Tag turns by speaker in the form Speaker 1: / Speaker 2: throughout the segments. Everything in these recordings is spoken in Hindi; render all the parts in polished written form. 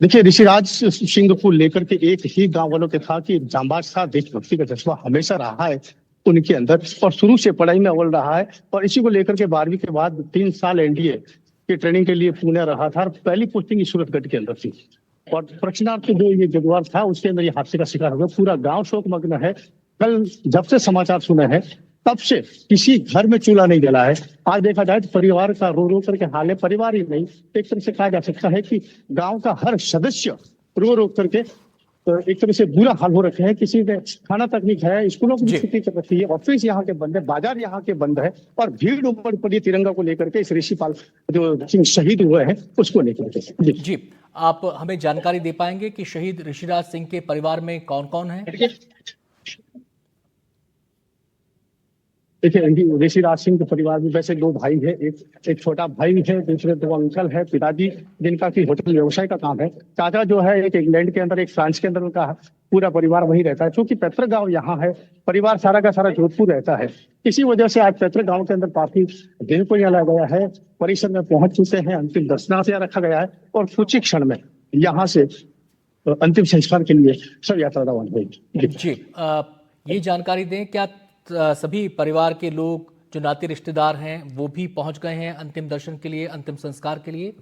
Speaker 1: देखिए, ऋषिराज सिंह को लेकर के एक ही गांव वालों के था कि जांबाज था, देशभक्ति का जज्बा हमेशा रहा है उनके अंदर, और शुरू से पढ़ाई में अव्वल रहा है। और इसी को लेकर के 12वीं के बाद 3 साल एनडीए की ट्रेनिंग के लिए पुणे रहा था, और पहली पोस्टिंग सूरतगढ़ के अंदर थी। और प्रश्नार्थ जो ये जगुआर था उसके अंदर ये हादसे का शिकार हो गया। पूरा गांव शोकमग्न है। कल जब से समाचार सुने हैं तब से किसी घर में चूल्हा नहीं जला है। आज देखा जाए तो परिवार का रो रो करके हाल है। परिवार ही नहीं, एक तरह से कहा जा सकता है कि गांव का हर सदस्य रो रो करके एक तरह से बुरा हाल हो रखे हैं। किसी ने खाना तक नहीं खाया, स्कूलों की छुट्टी कर रखी है, ऑफिस यहाँ के बंद है, बाजार यहाँ के बंद है, और भीड़ उमड़ पड़ी तिरंगा को लेकर के, इस ऋषिपाल जो सिंह शहीद हुए हैं उसको लेकर के।
Speaker 2: जी, आप हमें जानकारी दे पाएंगे कि शहीद ऋषिराज सिंह के परिवार में कौन कौन है?
Speaker 1: देखिए, ऋषिराज सिंह के परिवार में वैसे 2 भाई है। एक छोटा भाई है, दूसरे 2 अंकल है, पिताजी जिनका की होटल व्यवसाय का काम है। चाचा जो है एक इंग्लैंड के अंदर, एक फ्रांस के अंदर, उनका पूरा परिवार वहीं रहता है। क्योंकि पैतृक गांव यहाँ है, परिवार सारा का सारा जोधपुर रहता है। इसी वजह से आज पैतृक गांव के अंदर पार्थिव देह को यहाँ लाया गया है। परिसर में पहुंच चुके हैं, अंतिम दर्शनार्थ यहाँ रखा गया है, और कुछ ही क्षण में यहाँ से अंतिम संस्कार के लिए सब यात्रा रवाना होगी।
Speaker 2: जी, ये जानकारी दें, क्या सभी परिवार के लोग जो नाते रिश्तेदार हैं वो भी पहुंच गए हैं अंतिम दर्शन के लिए, अंतिम संस्कार के लिए?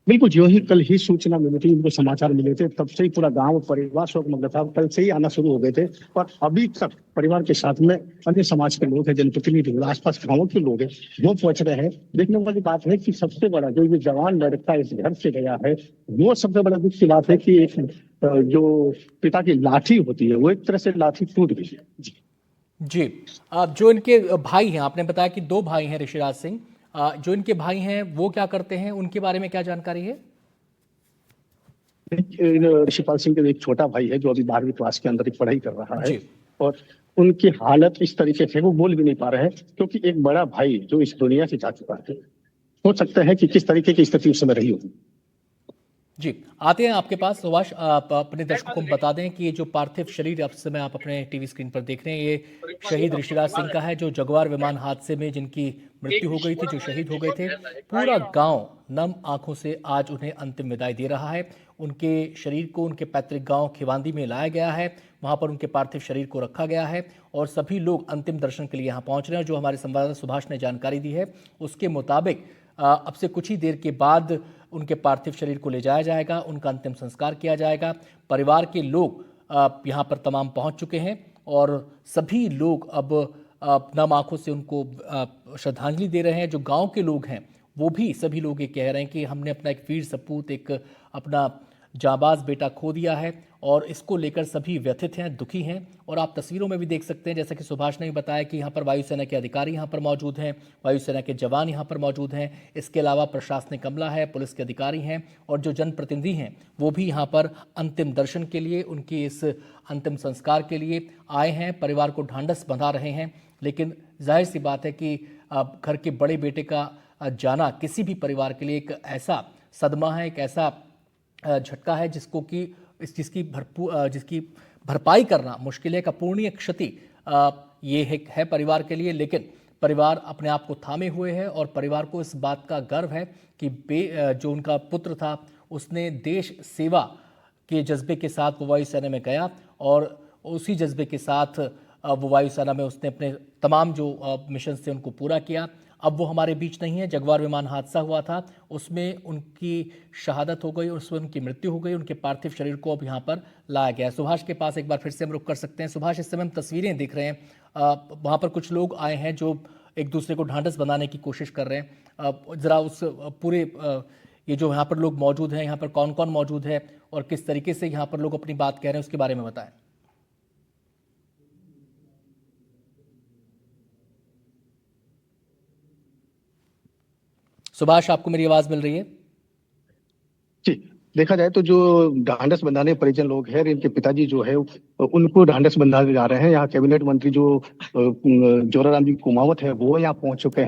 Speaker 1: बिल्कुल, जो ही कल ही सूचना मिली थी, इनको समाचार मिले थे, तब से ही पूरा गांव परिवार शोकमग्न था। कल से ही आना शुरू हो गए थे, और अभी तक परिवार के साथ में अन्य समाज के लोग हैं, जनप्रतिनिधि, आसपास गांवों के लोग हैं, वो पहुंच रहे हैं। देखने वाली बात है कि सबसे बड़ा जो ये जवान लड़का इस घर से गया है, वो सबसे बड़ा दुख की बात है कि एक जो पिता की लाठी होती है, वो एक तरह से लाठी टूट गई है।
Speaker 2: जी, जो इनके भाई हैं, आपने बताया कि 2 भाई हैं ऋषिराज सिंह, जो इनके भाई हैं वो क्या करते हैं, उनके बारे में क्या जानकारी है?
Speaker 1: ऋषिपाल सिंह का एक छोटा भाई है जो अभी 12वीं क्लास के अंदर एक पढ़ाई कर रहा है,
Speaker 2: जी।
Speaker 1: और उनकी हालत इस तरीके से, वो बोल भी नहीं पा रहे हैं, क्योंकि एक बड़ा भाई जो इस दुनिया से जा चुका है, हो सकता है कि किस तरीके की स्थिति उस समय रही होगी।
Speaker 2: जी, आते हैं आपके पास सुभाष। आप अपने दर्शकों को बता दें कि ये जो पार्थिव शरीर अब समय आप अपने टीवी स्क्रीन पर देख रहे हैं, ये शहीद ऋषिराज सिंह का है, जो जगुआर विमान हादसे में जिनकी मृत्यु हो गई थी, जो शहीद हो गए थे। पूरा गांव नम आंखों से आज उन्हें अंतिम विदाई दे रहा है। उनके शरीर को उनके पैतृक गांव खिवांदी में लाया गया है, वहां पर उनके पार्थिव शरीर को रखा गया है, और सभी लोग अंतिम दर्शन के लिए यहाँ पहुंच रहे हैं। जो हमारे संवाददाता सुभाष ने जानकारी दी है उसके मुताबिक अब से कुछ ही देर के बाद उनके पार्थिव शरीर को ले जाया जाएगा, उनका अंतिम संस्कार किया जाएगा। परिवार के लोग यहाँ पर तमाम पहुँच चुके हैं, और सभी लोग अब नम आंखों से उनको श्रद्धांजलि दे रहे हैं। जो गांव के लोग हैं वो भी, सभी लोग ये कह रहे हैं कि हमने अपना एक वीर सपूत, एक अपना जाबाज बेटा खो दिया है, और इसको लेकर सभी व्यथित हैं, दुखी हैं। और आप तस्वीरों में भी देख सकते हैं, जैसा कि सुभाष ने भी बताया कि यहाँ पर वायुसेना के अधिकारी यहाँ पर मौजूद हैं, वायुसेना के जवान यहाँ पर मौजूद हैं। इसके अलावा प्रशासनिक अमला है, पुलिस के अधिकारी हैं, और जो जनप्रतिनिधि हैं वो भी यहाँ पर अंतिम दर्शन के लिए, उनकी इस अंतिम संस्कार के लिए आए हैं। परिवार को ढांढस बंधा रहे हैं, लेकिन जाहिर सी बात है कि घर के बड़े बेटे का जाना किसी भी परिवार के लिए एक ऐसा सदमा है, एक ऐसा झटका है जिसकी भरपाई करना मुश्किल है। अपूर्णीय क्षति ये है परिवार के लिए, लेकिन परिवार अपने आप को थामे हुए है, और परिवार को इस बात का गर्व है कि जो उनका पुत्र था उसने देश सेवा के जज्बे के साथ वो वायुसेना में गया, और उसी जज्बे के साथ वो वायुसेना में उसने अपने तमाम जो मिशन थे उनको पूरा किया। अब वो हमारे बीच नहीं है। जगुआर विमान हादसा हुआ था, उसमें उनकी शहादत हो गई, उसमें उनकी मृत्यु हो गई। उनके पार्थिव शरीर को अब यहाँ पर लाया गया है। सुभाष के पास एक बार फिर से हम रुक कर सकते हैं। सुभाष, इस समय हम तस्वीरें देख रहे हैं, वहाँ पर कुछ लोग आए हैं जो एक दूसरे को ढांढस बनाने की कोशिश कर रहे हैं। ज़रा उस पूरे ये जो यहाँ पर लोग मौजूद हैं, यहाँ पर कौन कौन मौजूद है और किस तरीके से यहाँ पर लोग अपनी बात कह रहे हैं, उसके बारे में बताएं। सुभाष, आपको मेरी आवाज मिल रही है?
Speaker 1: जी, देखा जाए तो जो ढांढस बंधाने परिजन लोग हैं, इनके पिताजी जो है उनको ढांढस बंधाने जा रहे हैं। यहाँ कैबिनेट मंत्री जो जोराराम जी कुमावत है वो यहाँ पहुंच चुके हैं।